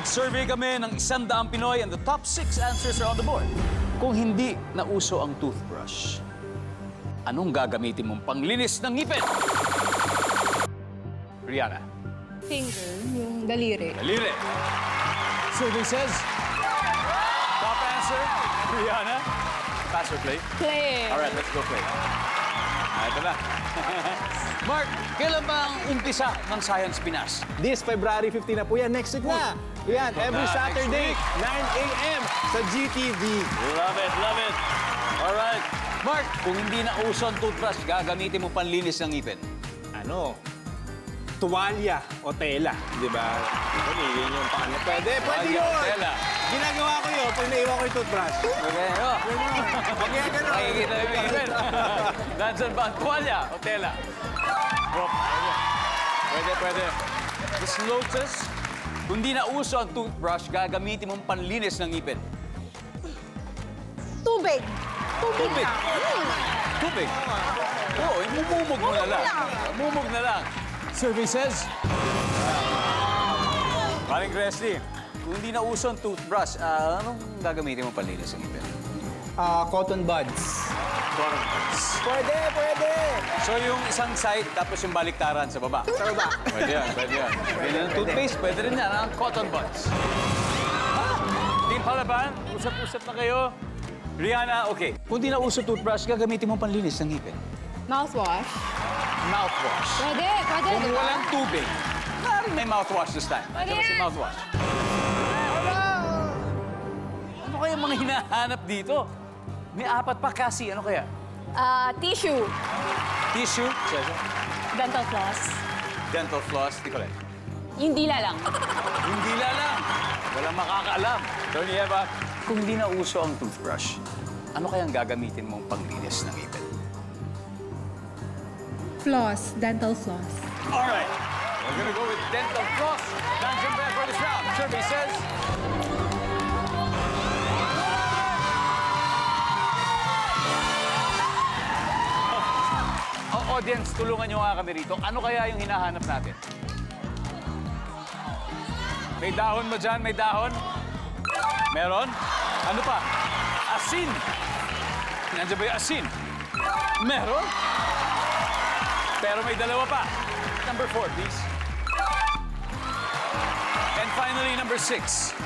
Nag-survey kami ng 100 Pinoy and the top 6 answers are on the board. Kung hindi nauso ang toothbrush, anong gagamitin mong panglinis ng ngipin? Rihanna. Finger, yung daliri. Daliri. Survey says, top answer, Rihanna. Pass or play? Play. All right, let's go play. Ito na. Mark, kailan ba ang umpisa ng Science Pinas? This February 15 na po yan. Next week na. Yan, every Next Saturday, week. 9 a.m. sa GTV. Love it, love it. All right. Mark, kung hindi na uso ang toothbrush, gagamitin mo panlinis ng ngipin. Ano? Tuwalya o tela, di ba? Yun yung paano. Pwede Tuwalya yun. o tela. Ginagawa ko yun pag naiwan ko yung toothbrush. Okay, oh. Pag yan gano'n. Nakikita yung ngipin. Nandiyan ba ang tuwalya o tela? Oh, pwede, pwede. Miss Lotus, kung di na uso ang toothbrush, gagamitin mong panlinis ng ngipin. Tubig. Tubig. Tubig. Oo, imumumog mo na lang. Mumog na lang. Survey says... Paring Cresty, kung hindi na uso ang toothbrush, anong gagamitin mo panlinis ng ngipin? Cotton buds. Cotton buds. Pwede, pwede. So yung isang side, tapos yung baliktaran sa baba. Sa baba. Pwede yan, pwede yan. Pwede ng toothpaste, pwede rin yan, ang cotton buds. Team Palaban, usap-usap na kayo. Rihanna, okay. Kung di na uso toothbrush, gagamitin mo panlinis ng ngipin. Mouthwash. Mouthwash. Pwede, pwede. Kung diba? walang tubig, maaaring may mouthwash this time. Pwede Ito si yan. mouthwash. Ano kaya mga hinahanap dito? May apat pa kasi, ano kaya? Tissue. Tissue, Cesar. Dental floss. Dental floss, Nicolette. Yung dila lang. Hindi lang. Walang makakaalam. Tony Eva, kung hindi na uso ang toothbrush, ano kayang gagamitin mong panglinis ng ngipin? Floss, dental floss. All right. We're gonna go with dental floss. Nandiyan ba for this round? Survey says... Audience, tulungan nyo nga kami rito. Ano kaya yung hinahanap natin? May dahon mo dyan? May dahon? Meron? Ano pa? Asin. Nandiyan ba yung asin? Meron? Pero may dalawa pa. Number 4, please. And finally, number 6.